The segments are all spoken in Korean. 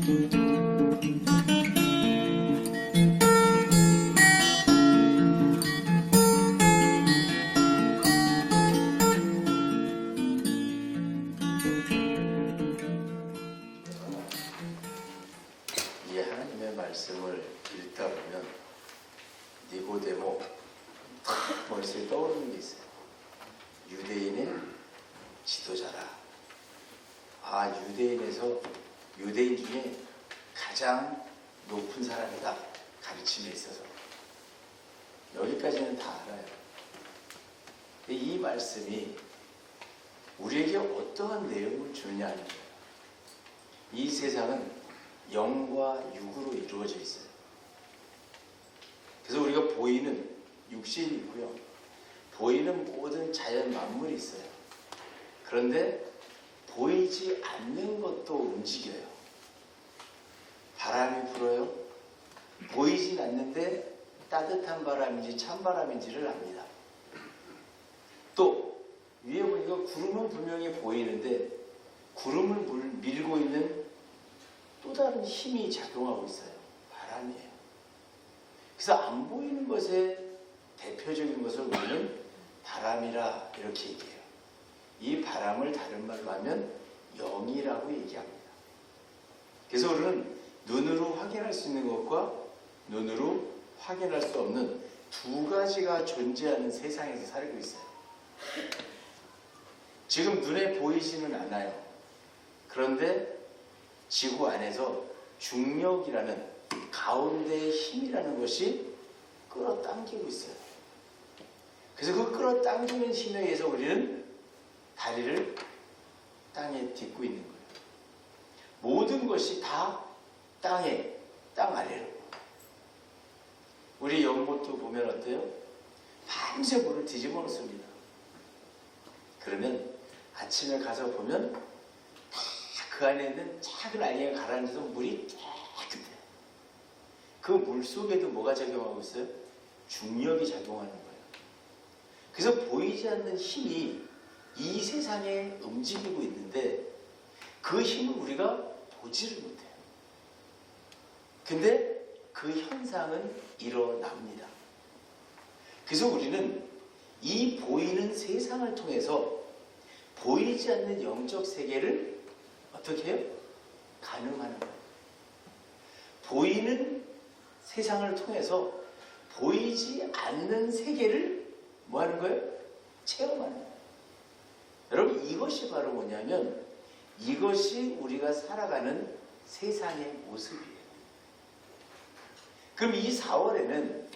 이 하나님의 말씀을 읽다 보면 니고데모 딱 머릿속에 떠오르는 게 있어요. 유대인의 지도자라. 유대인 중에 가장 높은 사람이다. 가르침에 있어서. 여기까지는 다 알아요. 근데 이 말씀이 우리에게 어떠한 내용을 주느냐 하는 거예요. 이 세상은 영과 육으로 이루어져 있어요. 그래서 우리가 보이는 육신이 있고요. 보이는 모든 자연 만물이 있어요. 그런데 보이지 않는 것도 움직여요. 바람이 불어요. 보이진 않는데 따뜻한 바람인지 찬바람인지를 압니다. 또 위에 보니까 구름은 분명히 보이는데 구름을 밀고 있는 또 다른 힘이 작용하고 있어요. 바람이에요. 그래서 안 보이는 것의 대표적인 것을 우리는 바람이라 이렇게 얘기해요. 이 바람을 다른 말로 하면 영이라고 얘기합니다. 그래서 우리는 눈으로 확인할 수 있는 것과 눈으로 확인할 수 없는 두 가지가 존재하는 세상에서 살고 있어요. 지금 눈에 보이지는 않아요. 그런데 지구 안에서 중력이라는 가운데의 힘이라는 것이 끌어당기고 있어요. 그래서 그 끌어당기는 힘에 의해서 우리는 다리를 땅에 딛고 있는 거예요. 모든 것이 다 땅 아래로. 우리 연못도 보면 어때요? 밤새 물을 뒤집어 놓습니다. 그러면 아침에 가서 보면 다 그 안에 있는 작은 알갱이가 가라앉아서 물이 깨끗해요. 그 물 속에도 뭐가 작용하고 있어요? 중력이 작용하는 거예요. 그래서 보이지 않는 힘이 이 세상에 움직이고 있는데 그 힘을 우리가 보지를 못해요. 근데 그 현상은 일어납니다. 그래서 우리는 이 보이는 세상을 통해서 보이지 않는 영적 세계를 어떻게 해요? 가늠하는 거예요. 보이는 세상을 통해서 보이지 않는 세계를 뭐 하는 거예요? 체험하는 거예요. 여러분, 이것이 바로 뭐냐면 이것이 우리가 살아가는 세상의 모습이에요. 그럼 이 4월에는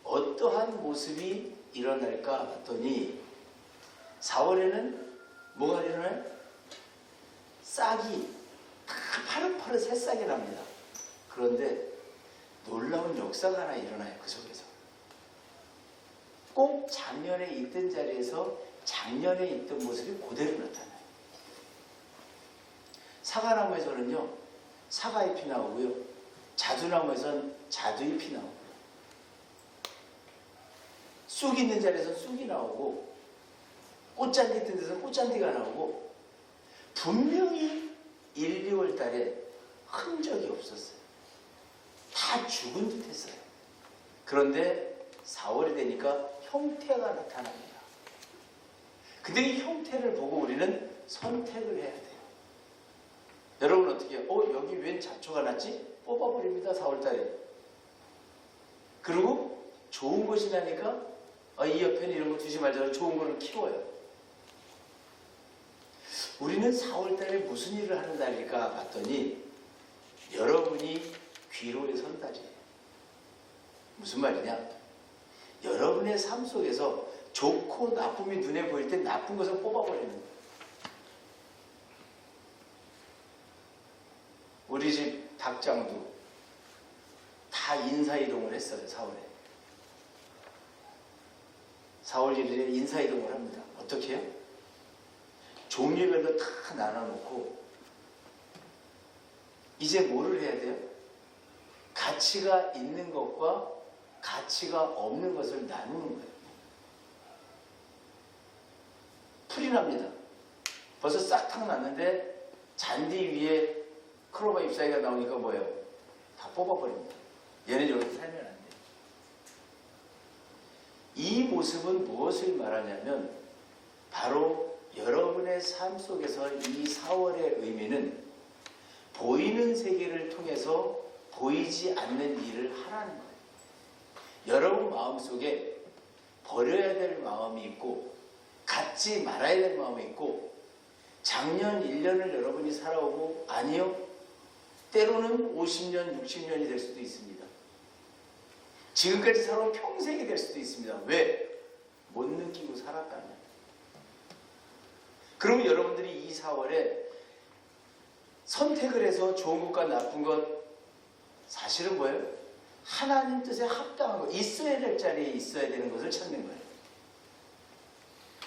어떠한 모습이 일어날까 봤더니 4월에는 뭐가 일어나요? 싹이 파릇파릇 새싹이 납니다. 그런데 놀라운 역사가 하나 일어나요. 그 속에서. 꼭 작년에 있던 자리에서 작년에 있던 모습이 그대로 나타나요. 사과나무에서는요, 사과잎이 나오고요. 자두나무에서는 자두잎이 나오고요. 쑥 있는 자리에서는 쑥이 나오고, 꽃잔디 있던 데서는 꽃잔디가 나오고, 분명히 1, 2월 달에 흔적이 없었어요. 다 죽은 듯 했어요. 그런데 4월이 되니까 형태가 나타납니다. 근데 이 형태를 보고 우리는 선택을 해야 돼요. 여러분 어떻게 해요? 여기 웬 잡초가 났지? 뽑아버립니다. 4월달에. 그리고 좋은 것이 나니까 이 옆에는 이런 거 두지 말자. 좋은 거를 키워요. 우리는 4월달에 무슨 일을 하는 달일까 봤더니 여러분이 귀로에 선 달이에요. 무슨 말이냐? 여러분의 삶 속에서 좋고 나쁨이 눈에 보일 때 나쁜 것을 뽑아버리는 거예요. 우리 집 닭장도 다 인사이동을 했어요. 4월에. 4월 1일에 인사이동을 합니다. 어떻게 해요? 종류별로 다 나눠놓고 이제 뭐를 해야 돼요? 가치가 있는 것과 가치가 없는 것을 나누는 거예요. 풀이 납니다. 벌써 싹 탁 났는데 잔디 위에 크로바 잎사귀가 나오니까 뭐예요? 다 뽑아버립니다. 얘는 여기서 살면 안 돼요. 이 모습은 무엇을 말하냐면 바로 여러분의 삶 속에서 이 4월의 의미는 보이는 세계를 통해서 보이지 않는 일을 하라는 거예요. 여러분 마음속에 버려야 될 마음이 있고 갖지 말아야 될 마음이 있고 작년 1년을 여러분이 살아오고 아니요 때로는 50년, 60년이 될 수도 있습니다. 지금까지 살아온 평생이 될 수도 있습니다. 왜? 못 느끼고 살았다면. 그러면 여러분들이 이 4월에 선택을 해서 좋은 것과 나쁜 것 사실은 뭐예요? 하나님 뜻에 합당한 것, 있어야 될 자리에 있어야 되는 것을 찾는 거예요.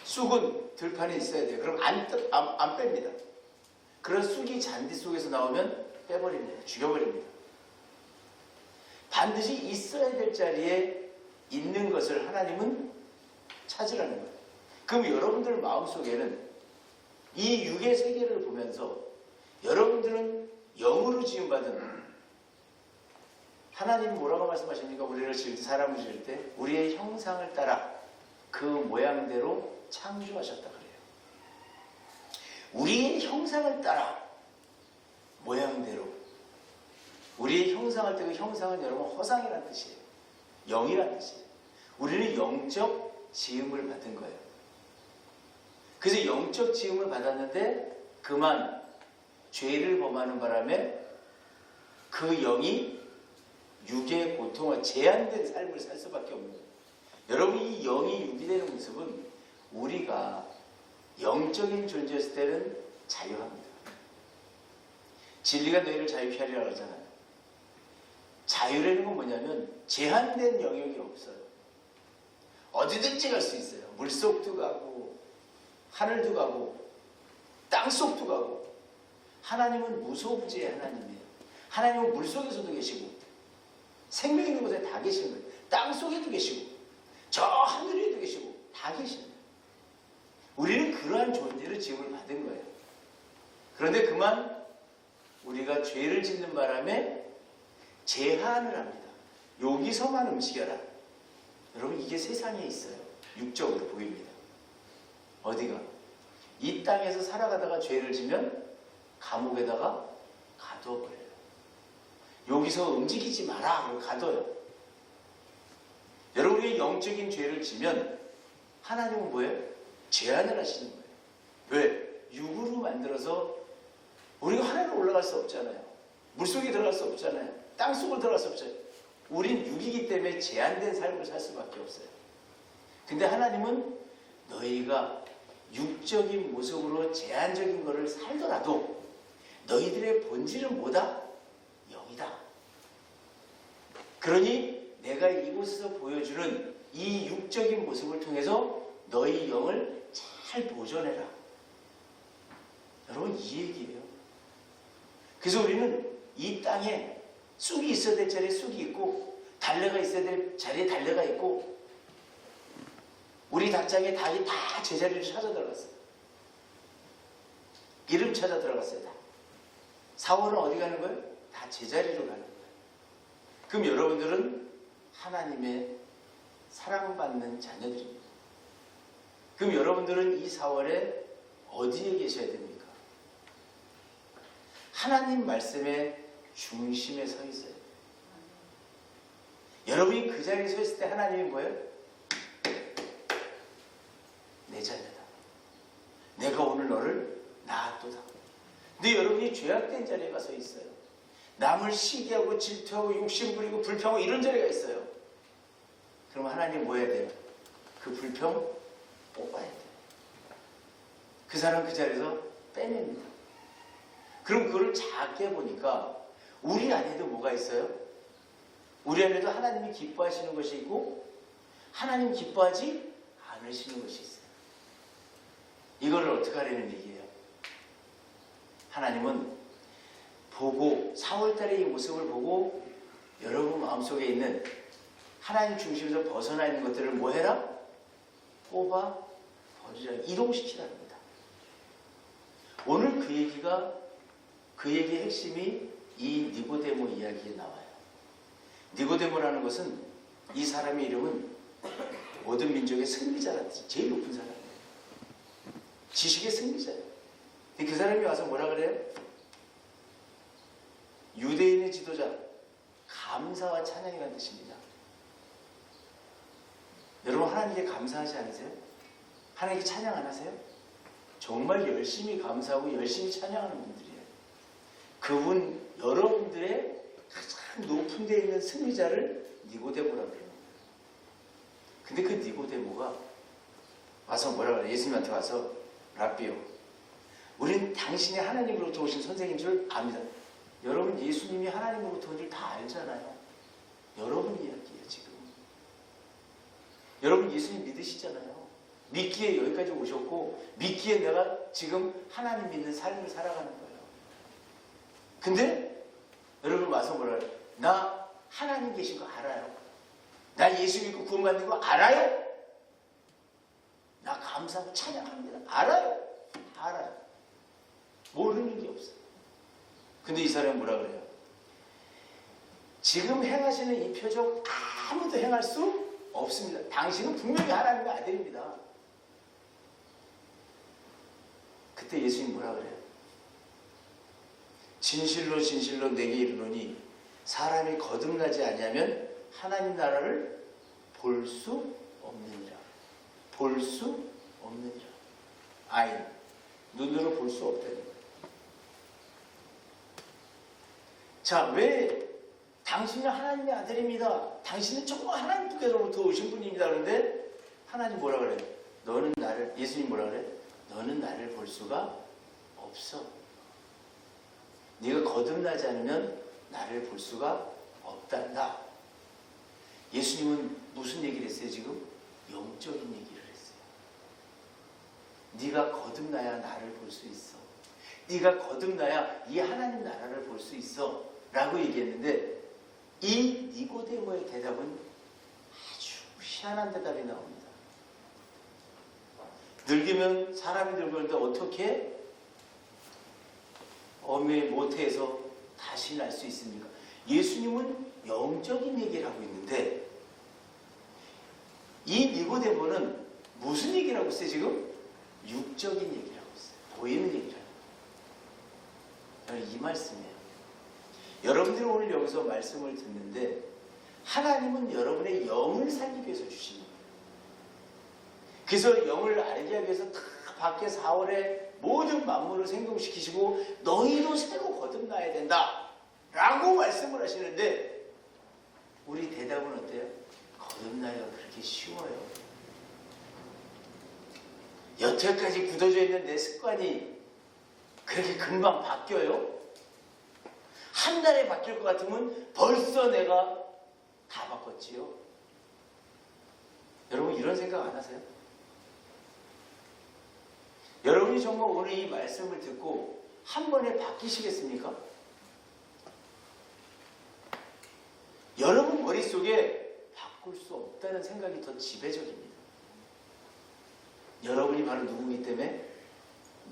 쑥은 들판에 있어야 돼요. 그럼 안 뺍니다. 그런 쑥이 잔디 속에서 나오면 빼버립니다. 죽여버립니다. 반드시 있어야 될 자리에 있는 것을 하나님은 찾으라는 거예요. 그럼 여러분들 마음속에는 이 육의 세계를 보면서 여러분들은 영으로 지음받은 하나님 뭐라고 말씀하십니까? 우리를 지을 때, 사람을 지을 때 우리의 형상을 따라 그 모양대로 창조하셨다 그래요. 우리의 형상을 따라 모양대로 우리의 형상을 따라 그 형상은 여러분 허상이라는 뜻이에요. 영이라는 뜻이에요. 우리는 영적 지음을 받은 거예요. 그래서 영적 지음을 받았는데 그만 죄를 범하는 바람에 그 영이 육의 고통과 제한된 삶을 살 수밖에 없는 거예요. 여러분 이 영이 육이 되는 모습은 우리가 영적인 존재였을 때는 자유합니다. 진리가 너희를 자유케 하리라 하잖아요. 자유라는 건 뭐냐면 제한된 영역이 없어요. 어디든지 갈 수 있어요. 물속도 가고 하늘도 가고 땅속도 가고. 하나님은 무소부지의 하나님이에요. 하나님은 물속에서도 계시고 생명 있는 곳에 다 계시는 거예요. 땅속에도 계시고 저 하늘에도 계시고 다 계시는 거예요. 우리는 그러한 존재를 지음을 받은 거예요. 그런데 그만 우리가 죄를 짓는 바람에 제한을 합니다. 여기서만 움직여라. 여러분 이게 세상에 있어요. 육적으로 보입니다. 어디가? 이 땅에서 살아가다가 죄를 지면 감옥에다가 가둬버려요. 여기서 움직이지 마라. 그러고 가둬요. 여러분이 영적인 죄를 지면 하나님은 뭐예요? 제한을 하시는 거예요. 왜? 육으로 만들어서 우리가 하늘로 올라갈 수 없잖아요. 물속에 들어갈 수 없잖아요. 땅속으로 들어갈 수 없잖아요. 우린 육이기 때문에 제한된 삶을 살 수밖에 없어요. 근데 하나님은 너희가 육적인 모습으로 제한적인 것을 살더라도 너희들의 본질은 뭐다? 영이다. 그러니 내가 이곳에서 보여주는 이 육적인 모습을 통해서 너희 영을 잘 보존해라. 여러분 이 얘기예요. 그래서 우리는 이 땅에 쑥이 있어야 될 자리에 쑥이 있고 달래가 있어야 될 자리에 달래가 있고 우리 닭장에 닭이 다 제자리를 찾아 들어갔어요. 이름 찾아 들어갔어요. 다. 4월은 어디 가는 거예요? 다 제자리로 가는 거예요. 그럼 여러분들은 하나님의 사랑받는 자녀들입니다. 그럼 여러분들은 이 4월에 어디에 계셔야 됩니까? 하나님 말씀의 중심에 서 있어요. 여러분이 그 자리에 서 있을 때 하나님이 뭐예요? 내 자녀다. 내가 오늘 너를 낳았도다. 근데 여러분이 죄악된 자리에 가서 있어요. 남을 시기하고 질투하고 욕심 부리고 불평하고 이런 자리가 있어요. 그럼 하나님 뭐 해야 돼요? 그 불평 뽑아야 돼요. 그 사람 그 자리에서 빼냅니다. 그럼 그걸 작게 보니까 우리 안에도 뭐가 있어요? 우리 안에도 하나님이 기뻐하시는 것이 있고 하나님 기뻐하지 않으시는 것이 있어요. 이거를 어떻게 하려는 얘기예요? 하나님은 보고 4월달에 이 모습을 보고 여러분 마음속에 있는 하나님 중심에서 벗어나 있는 것들을 뭐 해라? 뽑아 버리라. 이동시키라는 겁니다. 오늘 그 그 얘기의 핵심이 이 니고데모 이야기에 나와요. 니고데모라는 것은 이 사람의 이름은 모든 민족의 승리자라는 뜻이 제일 높은 사람이에요. 지식의 승리자예요. 근데 그 사람이 와서 뭐라 그래요? 유대인의 지도자, 감사와 찬양이라는 뜻입니다. 여러분 하나님께 감사하지 않으세요? 하나님께 찬양 안 하세요? 정말 열심히 감사하고 열심히 찬양하는 분들이에요. 그분 여러분들의 가장 높은 데 있는 승리자를 니고데모라고 그래요. 근데 그 니고데모가 와서 뭐라 그래요? 예수님한테 와서 랍비요, 우린 당신이 하나님으로부터 오신 선생인 줄 압니다. 여러분 예수님이 하나님으로부터 온 줄 다 알잖아요. 여러분 이야기예요 지금. 여러분 예수님 믿으시잖아요. 믿기에 여기까지 오셨고 믿기에 내가 지금 하나님 믿는 삶을 살아가는 거예요. 근데 여러분 와서 뭐라 그래요? 나 하나님 계신 거 알아요. 나 예수 믿고 구원받는 거 알아요. 나 감사하고 찬양합니다. 알아요. 알아요. 모르는 게 없어요. 근데 이 사람은 뭐라 그래요? 지금 행하시는 이 표적 아무도 행할 수 없습니다. 당신은 분명히 하나님의 아들입니다. 그때 예수님 뭐라 그래요? 진실로 진실로 내게 이르노니 사람이 거듭나지 아니하면 하나님 나라를 볼 수 없느니라. 볼 수 없느니라. 아인, 눈으로 볼 수 없다는 거예요. 자, 왜 당신은 하나님의 아들입니다. 당신은 정말 하나님께로부터 오신 분입니다. 그런데 하나님 뭐라 그래요? 너는 나를, 예수님 뭐라 그래요? 너는 나를 볼 수가 없어. 네가 거듭나지 않으면 나를 볼 수가 없단다. 예수님은 무슨 얘기를 했어요 지금? 영적인 얘기를 했어요. 네가 거듭나야 나를 볼 수 있어. 네가 거듭나야 이 하나님 나라를 볼 수 있어 라고 얘기했는데 이 니고데모의 대답은 아주 희한한 대답이 나옵니다. 늙으면 사람이 늙었는데 어떻게 어머니의 모태에서 다시 날 수 있습니까? 예수님은 영적인 얘기를 하고 있는데 이 니고데모는 무슨 얘기를 하고 있어요 지금? 육적인 얘기를 하고 있어요. 보이는 얘기를 하고 있어요. 이 말씀이에요. 여러분들이 오늘 여기서 말씀을 듣는데 하나님은 여러분의 영을 살리기 위해서 주신 거예요. 그래서 영을 알게 하기 위해서 다 밖에 4월에 모든 만물을 생동시키시고 너희도 새로 거듭나야 된다 라고 말씀을 하시는데 우리 대답은 어때요? 거듭나기가 그렇게 쉬워요? 여태까지 굳어져 있는 내 습관이 그렇게 금방 바뀌어요? 한 달에 바뀔 것 같으면 벌써 내가 다 바꿨지요? 여러분 이런 생각 안 하세요? 여러분이 정말 오늘 이 말씀을 듣고 한 번에 바뀌시겠습니까? 여러분 머릿속에 바꿀 수 없다는 생각이 더 지배적입니다. 여러분이 바로 누구이기 때문에?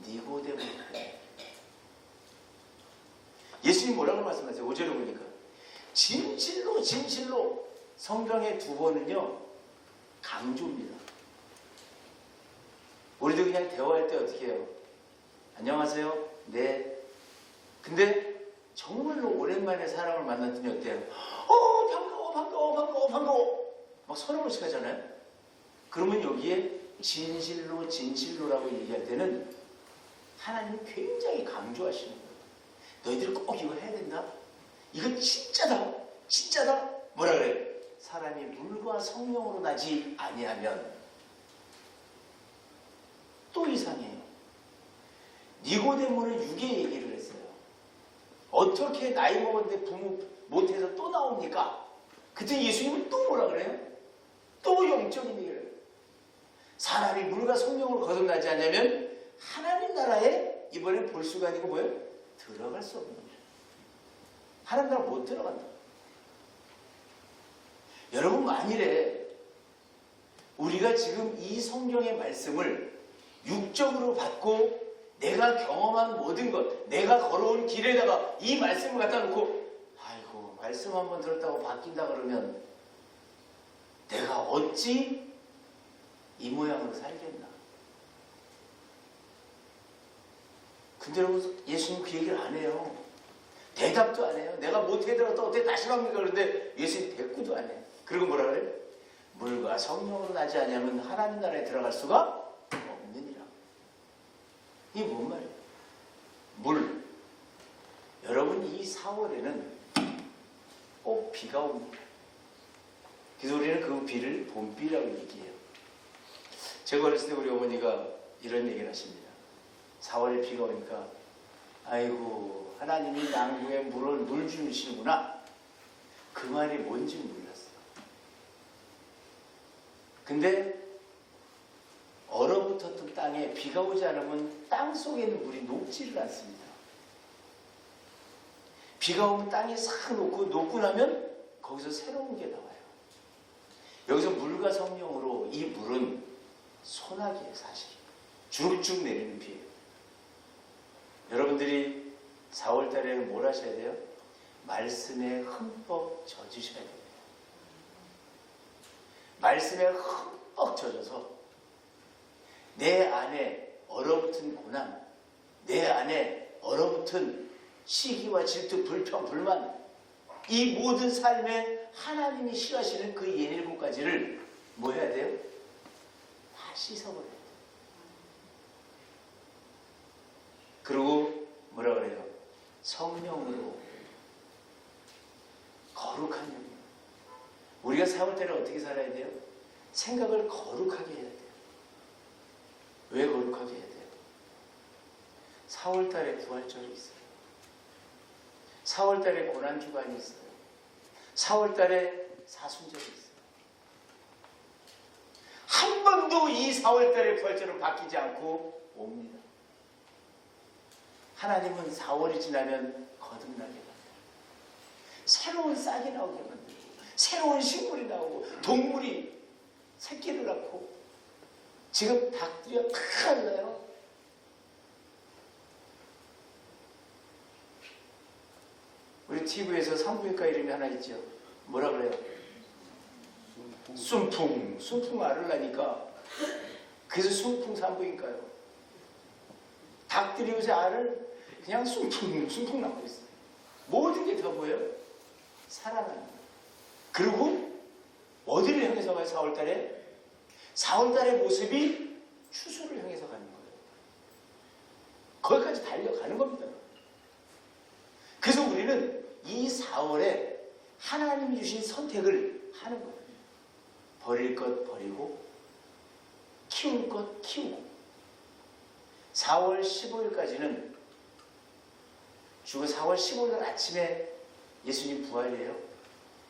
니고데모이기 때문에. 예수님 뭐라고 말씀하세요? 5절에 보니까 진실로 진실로 성경의 두 번은요 강조입니다. 우리도 그냥 대화할 때 어떻게 해요? 안녕하세요? 네. 근데 정말로 오랜만에 사람을 만났더니 어때요? 반가워 반가워 반가워 반가워 막 서로씩 하잖아요. 그러면 여기에 진실로 진실로라고 얘기할 때는 하나님이 굉장히 강조하시는 거예요. 너희들 꼭 이거 해야 된다. 이건 진짜다. 진짜다. 뭐라 그래요? 사람이 물과 성령으로 나지 아니하면 또 이상해요. 니고데모는 육의 얘기를 했어요. 어떻게 나이 먹었는데 부모 못해서 또 나옵니까? 그때 예수님은 또 뭐라 그래요? 또 영적인 얘기를 해요. 사람이 물과 성령으로 거듭나지 않으면 하나님 나라에 이번에 볼 수가 아니고 뭐예요? 들어갈 수 없는 거예요. 하나님 나라 못 들어간다. 여러분 만일에 우리가 지금 이 성경의 말씀을 육적으로 받고 내가 경험한 모든 것, 내가 걸어온 길에다가 이 말씀을 갖다 놓고 아이고 말씀 한번 들었다고 바뀐다 그러면 내가 어찌 이 모양으로 살겠나. 근데 여러분 예수님 그 얘기를 안 해요. 대답도 안 해요. 내가 못해들었다 어떻게 다시 갑니까? 그런데 예수님 대꾸도 안 해요. 그리고 뭐라 그래요? 물과 성령으로 나지 아니하면 하나님 나라에 들어갈 수가 없느니라. 이게 뭔 말이에요? 물. 여러분 이 4월에는 꼭 비가 옵니다. 그래서 우리는 그 비를 봄비라고 얘기해요. 제가 어렸을 때 우리 어머니가 이런 얘기를 하십니다. 4월에 비가 오니까 아이고 하나님이 남구에 물 주시는구나. 그 말이 뭔지 몰랐어요. 근데 얼어붙었던 땅에 비가 오지 않으면 땅 속에 있는 물이 녹지를 않습니다. 비가 오면 땅이 싹 녹고 나면 거기서 새로운 게 나와요. 여기서 물과 성령으로 이 물은 소나기예요. 사실 쭉쭉 내리는 비예요. 여러분들이 4월달에는 뭘 하셔야 돼요? 말씀에 흠뻑 젖으셔야 돼요. 말씀에 흠뻑 젖어서 내 안에 얼어붙은 고난, 내 안에 얼어붙은 시기와 질투, 불평, 불만, 이 모든 삶에 하나님이 싫어하시는 그 67가지를 뭐 해야 돼요? 다 씻어버려야 돼요. 그리고 뭐라 그래요? 성령으로 거룩한 영이에요. 우리가 4월달에 어떻게 살아야 돼요? 생각을 거룩하게 해야 돼요. 왜 거룩하게 해야 돼요? 4월달에 부활절이 있어요. 4월달에 고난주간이 있어요. 4월달에 사순절이 있어요. 한 번도 이 4월달에 부활절은 바뀌지 않고 옵니다. 하나님은 4월이 지나면 거듭나게 만들고 새로운 싹이 나오게 만들고 새로운 식물이 나오고 동물이 새끼를 낳고 지금 닭들이 다 나요. 우리 TV에서 산부인과 이름이 하나 있죠. 뭐라 그래요? 순풍 알을 낳으니까 그래서 순풍 산부인과요. 닭들이 요새 알을 그냥 순풍 낳고 있어요. 모든 게 다 뭐예요? 살아납니다. 그리고 어디를 향해서 가요? 4월달에? 4월달의 모습이 추수를 향해서 가는 거예요. 거기까지 달려가는 겁니다. 그래서 우리는 이 4월에 하나님이 주신 선택을 하는 거예요. 버릴 것 버리고 키울 것 키우고 4월 15일까지는 죽어 4월 15일 아침에 예수님 부활이에요.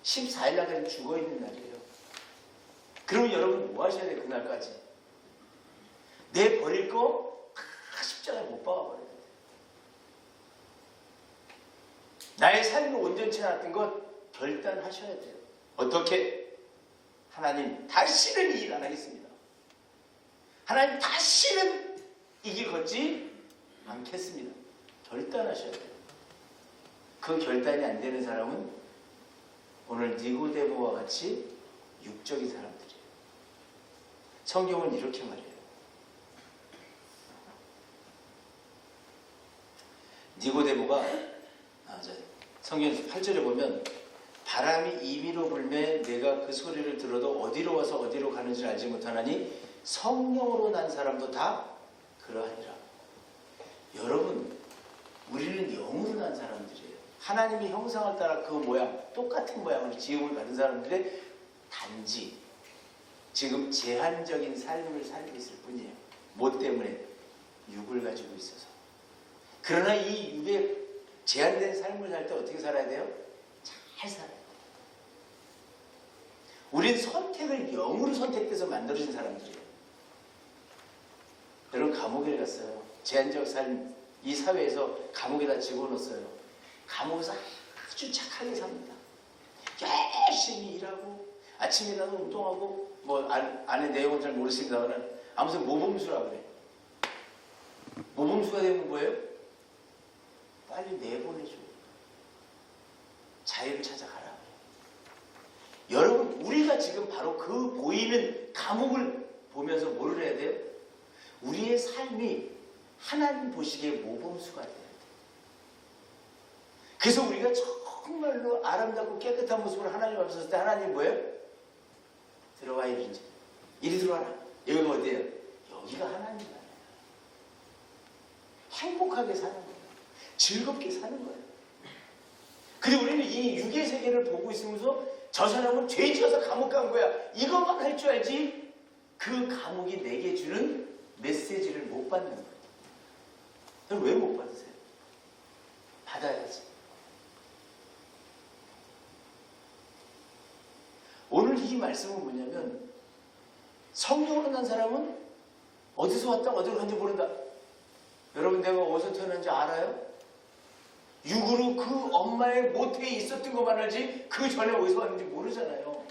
14일 날까지 죽어있는 날이에요. 그러면 여러분 뭐 하셔야 돼요? 그날까지 내 버릴 거 다 십자가에 못 박아버려야 돼요. 나의 삶을 온전치 않았던 것 결단하셔야 돼요. 어떻게? 하나님 다시는 이 일 안 하겠습니다. 하나님 다시는 이 길 걷지 않겠습니다. 결단하셔야 돼요. 그 결단이 안 되는 사람은 오늘 니고데모와 같이 육적인 사람들이에요. 성경은 이렇게 말해요. 니고데모가 성경 8절에 보면 바람이 임의로 불매 내가 그 소리를 들어도 어디로 와서 어디로 가는지를 알지 못하나니 성령으로 난 사람도 다 그러하니라. 여러분 우리는 영으로 난 사람들이에요. 하나님의 형상을 따라 그 모양 똑같은 모양으로 지음을 받은 사람들의 단지 지금 제한적인 삶을 살고 있을 뿐이에요. 뭐 때문에? 육을 가지고 있어서. 그러나 이 육에 제한된 삶을 살 때 어떻게 살아야 돼요? 잘 살아야 돼요. 우린 선택을 영으로 선택돼서 만들어진 사람들이에요. 여러분 감옥에 갔어요. 제한적 삶, 이 사회에서 감옥에다 집어넣었어요. 감옥에서 아주 착하게 삽니다. 열심히 일하고 아침에 일어나서 운동하고 안에 내용은 잘 모르겠습니다만 아무튼 모범수라고 그래요. 모범수 모범수가 되면 뭐예요? 빨리 내보내줘. 자유를 찾아가라. 여러분, 우리가 지금 바로 그 보이는 감옥을 보면서 뭐를 해야 돼요? 우리의 삶이 하나님 보시기에 모범수가 돼야 돼요. 그래서 우리가 정말로 아름답고 깨끗한 모습으로 하나님 앞에 섰을 때 하나님 뭐예요? 들어와 이리 들어와라. 여기가 어디예요? 여기가 하나님 나라예요. 행복하게 사는 거예요. 즐겁게 사는 거예요. 근데 우리는 이 육의 세계를 보고 있으면서 저 사람은 죄 지어서 감옥 간 거야. 이것만 할 줄 알지 그 감옥이 내게 주는 메시지를 못 받는 거예요. 그럼 왜 못 받으세요? 받아야지. 오늘 이 말씀은 뭐냐면 성령으로 난 사람은 어디서 왔다 어디로 간지 모른다. 여러분 내가 어디서 태어난지 알아요? 육으로 그 엄마의 모태에 있었던 것만 알지 그 전에 어디서 왔는지 모르잖아요.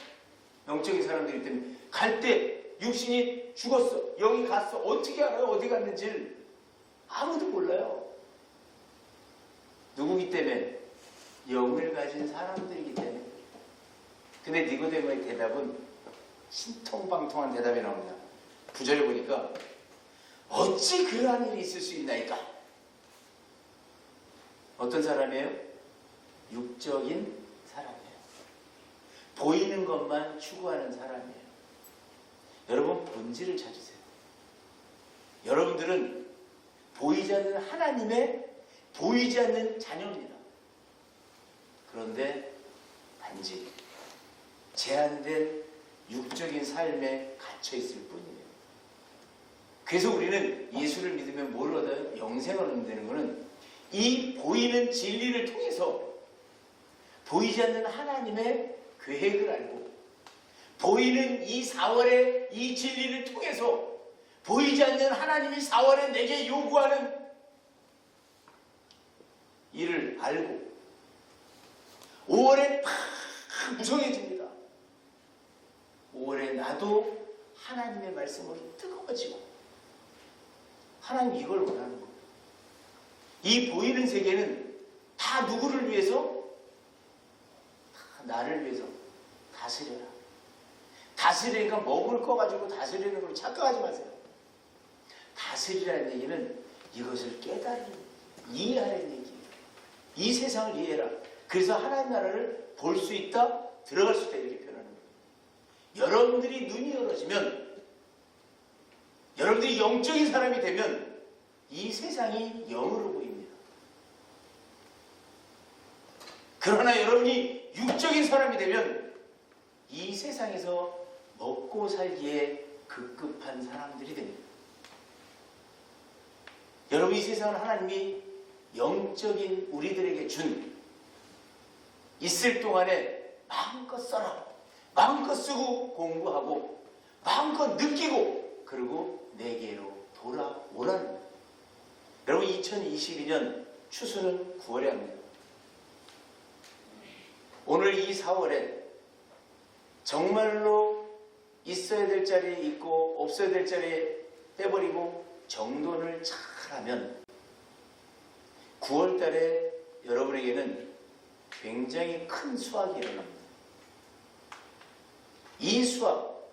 영적인 사람들이기 때문에 갈 때 육신이 죽었어. 영이 갔어. 어떻게 알아요? 어디 갔는지를 아무도 몰라요. 누구기 때문에? 영을 가진 사람들이기 때문에. 근데 니고데모의 대답은 신통방통한 대답이 나옵니다. 9절에 보니까 어찌 그러한 일이 있을 수 있나이까? 어떤 사람이에요? 육적인 사람이에요. 보이는 것만 추구하는 사람이에요. 여러분 본질을 찾으세요. 여러분들은 보이지 않는 하나님의 보이지 않는 자녀입니다. 그런데 단지 제한된 육적인 삶에 갇혀있을 뿐이에요. 그래서 우리는 예수를 믿으면 뭘 얻어요? 영생을 얻는다는 것은 이 보이는 진리를 통해서 보이지 않는 하나님의 계획을 알고 보이는 이 4월의 이 진리를 통해서 보이지 않는 하나님이 4월에 내게 요구하는 일을 알고 5월에 팍 무성해집니다. 5월에 나도 하나님의 말씀으로 뜨거워지고 하나님 이걸 원하는 거예요. 이 보이는 세계는 다 누구를 위해서? 다 나를 위해서 다스려라. 다스리니까 먹을 거 가지고 다스리는 걸 착각하지 마세요. 다스리라는 얘기는 이것을 깨달으는, 이해하는 얘기예요. 이 세상을 이해해라. 그래서 하나님 나라를 볼 수 있다, 들어갈 수 있다 이렇게 표현하는 거예요. 여러분들이 눈이 열어지면, 여러분들이 영적인 사람이 되면 이 세상이 영으로 보입니다. 그러나 여러분이 육적인 사람이 되면 이 세상에서 먹고 살기에 급급한 사람들이 됩니다. 여러분 이 세상은 하나님이 영적인 우리들에게 준 있을 동안에 마음껏 써라. 마음껏 쓰고 공부하고 마음껏 느끼고 그리고 내게로 돌아오라는 거예요. 여러분 2022년 추수는 9월에 합니다. 오늘 이 4월에 정말로 있어야 될 자리에 있고 없어야 될 자리에 빼버리고 정돈을 잘하면 9월 달에 여러분에게는 굉장히 큰 수확이 일어납니다. 이 수확,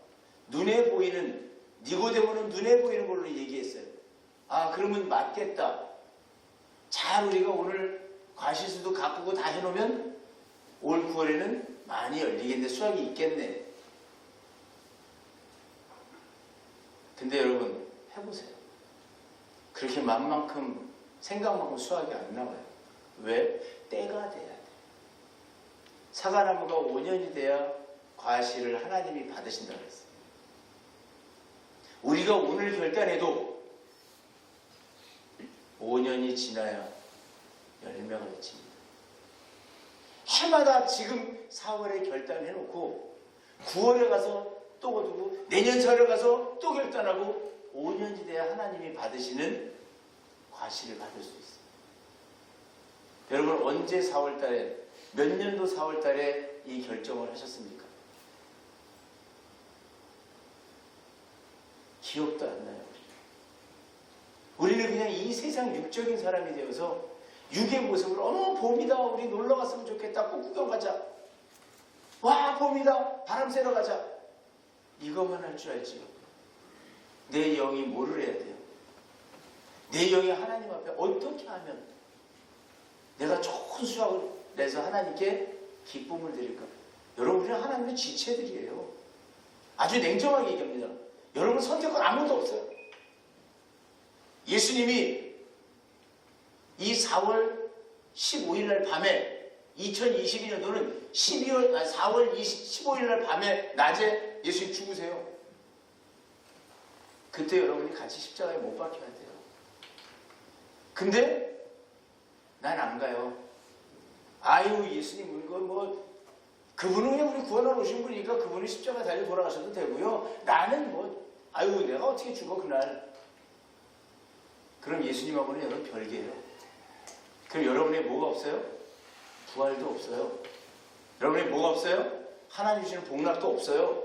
눈에 보이는, 니고데모는 눈에 보이는 걸로 얘기했어요. 아, 그러면 맞겠다. 잘 우리가 오늘 과실수도 가꾸고 다 해놓으면 올 9월에는 많이 열리겠네, 수확이 있겠네. 근데 여러분 해보세요. 그렇게 맘만큼 생각만큼 수확이 안 나와요. 왜? 때가 돼야 돼. 사과나무가 5년이 돼야 과실을 하나님이 받으신다고 했어요. 우리가 오늘 결단해도 5년이 지나야 열매가 맺힙니다. 해마다 지금 4월에 결단해놓고 9월에 가서 또 거두고 내년 4월에 가서 또 결단하고 5년이 돼야 하나님이 받으시는 과실을 받을 수 있어요. 여러분 언제 4월달에 몇 년도 4월달에 이 결정을 하셨습니까? 기억도 안 나요. 우리는 그냥 이 세상 육적인 사람이 되어서 육의 모습을 봄이다 우리 놀러 갔으면 좋겠다 꽃 구경 가자 와 봄이다 바람 쐬러 가자 이것만 할 줄 알지요. 내 영이 뭐를 해야 돼요? 내 영이 하나님 앞에 어떻게 하면 내가 좋은 수확을 내서 하나님께 기쁨을 드릴까? 여러분 우리는 하나님의 지체들이에요. 아주 냉정하게 얘기합니다. 여러분 선택은 아무도 없어요. 예수님이 이 4월 15일 날 밤에 2022년도는 4월 15일 날 밤에 낮에 예수님 죽으세요. 그때 여러분이 같이 십자가에 못 박혀야 돼요. 근데 난 안 가요. 아유 예수님 그분은 그냥 우리 구원하러 오신 분이니까 그분이 십자가 달려 돌아가셔도 되고요. 나는 아유 내가 어떻게 죽어 그날. 그럼 예수님하고는 여러분 별개예요. 그럼 여러분의 뭐가 없어요? 부활도 없어요. 여러분의 뭐가 없어요? 하나님 주시는 복락도 없어요.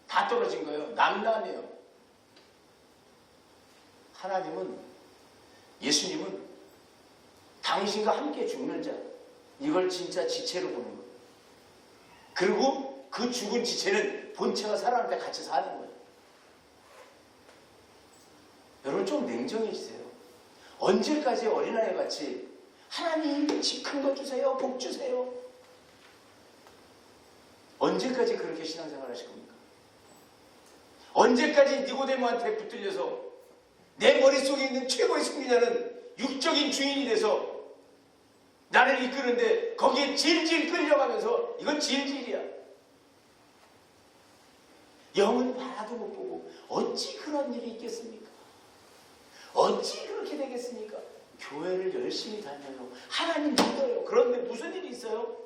다 떨어진 거예요. 남남이에요. 하나님은 예수님은 당신과 함께 죽는 자 이걸 진짜 지체로 보는 거예요. 그리고 그 죽은 지체는 본체가 살아날 때 같이 사는 거예요. 여러분 좀 냉정해지세요. 언제까지 어린아이 같이 하나님 집 큰 거 주세요. 복 주세요. 언제까지 그렇게 신앙생활 하실 겁니까? 언제까지 니고데모한테 붙들려서 내 머릿속에 있는 최고의 승리자는 육적인 주인이 돼서 나를 이끄는데 거기에 질질 끌려가면서 이건 질질이야. 영은 봐도 못 보고 어찌 그런 일이 있겠습니까? 어찌 그렇게 되겠습니까? 교회를 열심히 다녀요. 하나님 믿어요. 그런데 무슨 일이 있어요?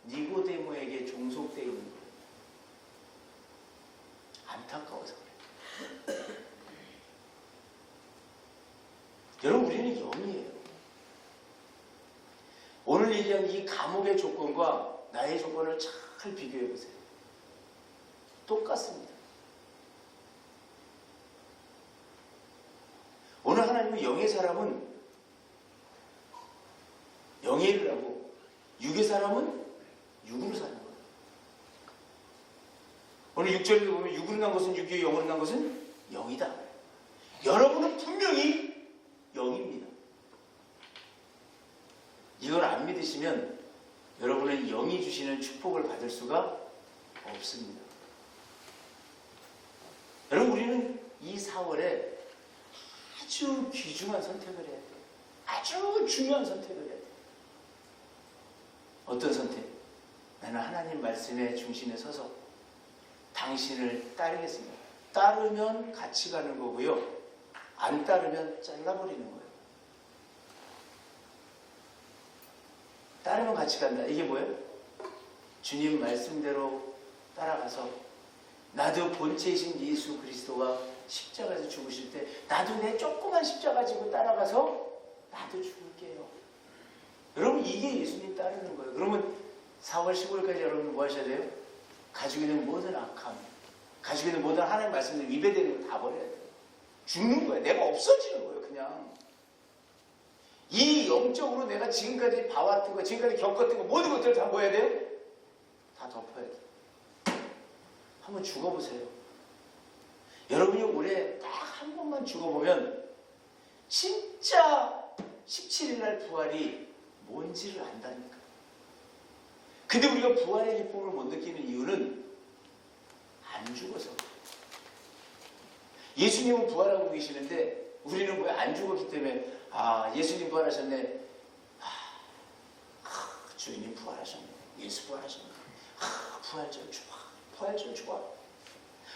니고데모에게 종속되어 있는 거예요. 안타까워서 그래요. 여러분 우리는 영이에요. 오늘 얘기한 이 감옥의 조건과 나의 조건을 잘 비교해 보세요. 똑같습니다. 오늘 하나님은 영의 사람은 영의 일을 하고 육의 사람은 육으로 사는 거예요. 오늘 6절에 보면 육으로 난 것은 육이요 영으로 난 것은 영이다. 여러분은 분명히 영입니다. 이걸 안 믿으시면 여러분은 영이 주시는 축복을 받을 수가 없습니다. 여러분 우리는 이 4월에 아주 귀중한 선택을 해야 돼요. 아주 중요한 선택을 해야 돼요. 어떤 선택? 나는 하나님 말씀의 중심에 서서 당신을 따르겠습니다. 따르면 같이 가는 거고요. 안 따르면 잘라버리는 거예요. 따르면 같이 간다. 이게 뭐예요? 주님 말씀대로 따라가서 나도 본체이신 예수 그리스도가 십자가에서 죽으실 때 나도 내 조그만 십자가 지고 따라가서 나도 죽을게요. 여러분 이게 예수님 따르는 거예요. 그러면 4월 15일까지 여러분 뭐 하셔야 돼요? 가지고 있는 모든 악함, 가지고 있는 모든 하나님의 말씀들 위배되는 거 다 버려야 돼요. 죽는 거예요. 내가 없어지는 거예요. 그냥 이 영적으로 내가 지금까지 봐왔던 거, 지금까지 겪었던 거 모든 것들을 다 뭐 해야 돼요? 다 덮어야 돼요. 한번 죽어보세요. 여러분이 올해 딱 한 번만 죽어보면 진짜 17일날 부활이 뭔지를 안다니까. 근데 우리가 부활의 기쁨을 못 느끼는 이유는 안 죽어서. 예수님은 부활하고 계시는데 우리는 왜 안 죽었기 때문에 예수님 부활하셨네. 주님 부활하셨네. 예수 부활하셨네. 부활절 좋아. 부활절 좋아.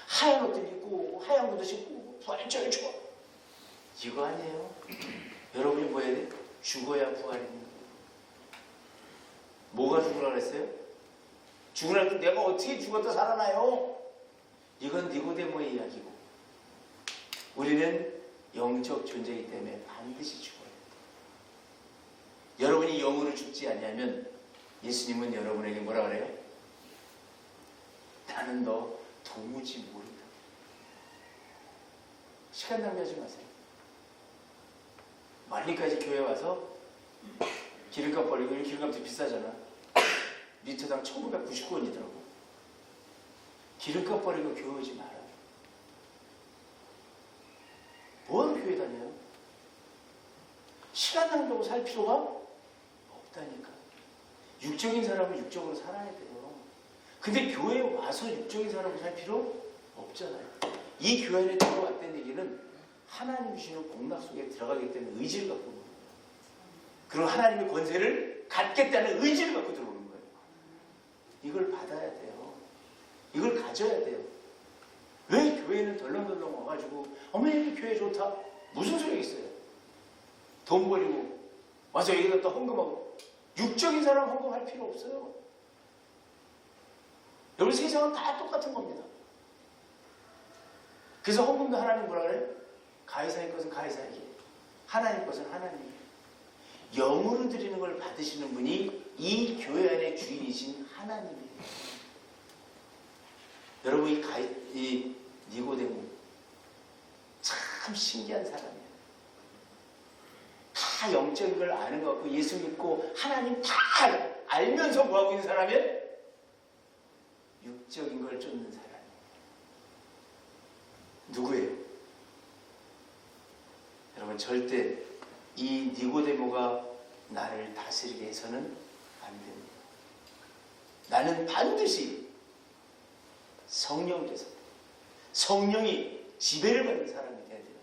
하얀 옷들 입고 하얀 구두 신고 부활절 좋아. 이거 아니에요. 여러분이 뭐 해야 돼? 죽어야 부활입니다. 뭐가 죽으라 그랬어요? 죽으라 때 내가 어떻게 죽었다 살아나요? 이건 니고데모의 이야기고 우리는 영적 존재이기 때문에 반드시 죽어야 돼요. 여러분이 영으로 죽지 않냐면 예수님은 여러분에게 뭐라 그래요? 나는 너 도무지 모른다. 시간 낭비하지 마세요. 멀리까지 교회 와서 기름값 버리고, 기름값도 비싸잖아. 리터당 1999원이더라고. 기름값 버리고 교회 오지 마라. 뭐하러 교회 다녀요? 시간 낭비하고 살 필요가 없다니까. 육적인 사람은 육적으로 살아야 돼요. 근데 교회에 와서 육적인 사람으로 살 필요 없잖아요. 이 교회 안에 들어왔다는 얘기는 하나님 주시는 복락 속에 들어가기 때문에 의지를 갖고 있는 거예요. 그리고 하나님의 권세를 갖겠다는 의지를 갖고 들어오는 거예요. 이걸 받아야 돼요. 이걸 가져야 돼요. 왜 교회는 덜렁덜렁 와가지고 어머 여기 교회 좋다. 무슨 소용이 있어요. 돈 버리고 와서 여기다 또 헌금하고. 육적인 사람 헌금할 필요 없어요. 여러분 세상은 다 똑같은 겁니다. 그래서 헌금도 하나님 뭐라 그래요? 가이사의 것은 가이사에게, 하나님 것은 하나님에게. 영으로 드리는 걸 받으시는 분이 이 교회 안의 주인이신 하나님이에요. 여러분 이 니고데모 참 신기한 사람이에요. 다 영적인 걸 아는 것 같고 예수 믿고 하나님 다 알면서 뭐하고 있는 사람이에요? 육적인 걸 쫓는 사람이에요. 누구예요? 여러분 절대 이 니고데모가 나를 다스리게 해서는 안 됩니다. 나는 반드시 성령께서 성령이 지배를 받는 사람이 돼야 돼요.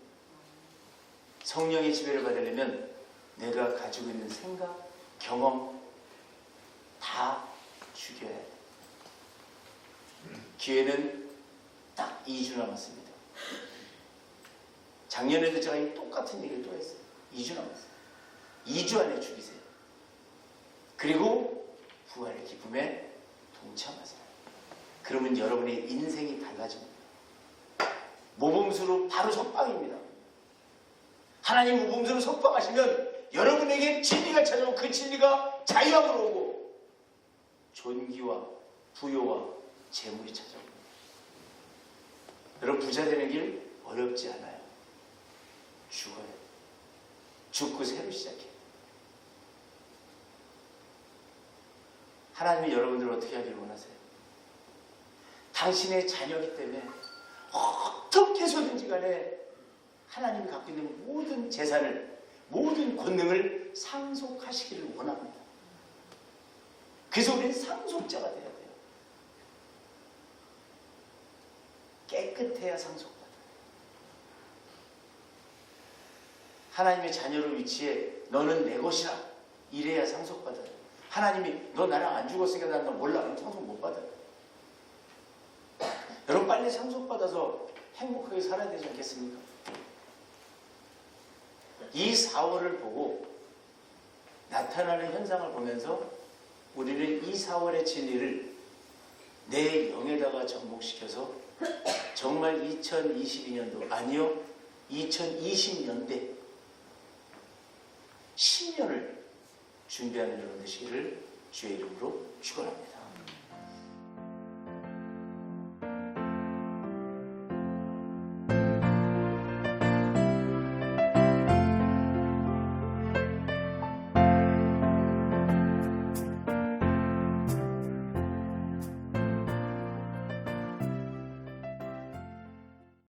성령의 지배를 받으려면 내가 가지고 있는 생각, 경험 다 죽여야 돼요. 기회는 딱 2주 남았습니다. 작년에도 제가 이 똑같은 얘기를 또 했어요. 2주 남았어요. 2주 안에 죽이세요. 그리고 부활의 기쁨에 동참하세요. 그러면 여러분의 인생이 달라집니다. 모범수로 바로 석방입니다. 하나님 모범수로 석방하시면 여러분에게 진리가 찾아오고 그 진리가 자유함으로 오고 존귀와 부요와 재물이 찾아옵니다. 여러분 부자 되는 길 어렵지 않아요. 죽어요. 죽고 새로 시작해요. 하나님이 여러분들을 어떻게 하길 원하세요? 당신의 자녀이기 때문에 어떻게 해서든지 간에 하나님이 갖고 있는 모든 재산을, 모든 권능을 상속하시기를 원합니다. 그래서 우리는 상속자가 돼야 돼요. 깨끗해야 상속받아요. 하나님의 자녀를 위치해 너는 내 것이라 이래야 상속받아요. 하나님이 너 나랑 안 죽었으니까 난 너 몰라. 그럼 상속 못 받아요. 여러분 빨리 상속받아서 행복하게 살아야 되지 않겠습니까? 이 4월을 보고 나타나는 현상을 보면서 우리는 이 4월의 진리를 내 영에다가 접목시켜서 정말 2022년도 아니요 2020년대 10년을 준비하는 여러분 되시기를 주의 이름으로 축원합니다.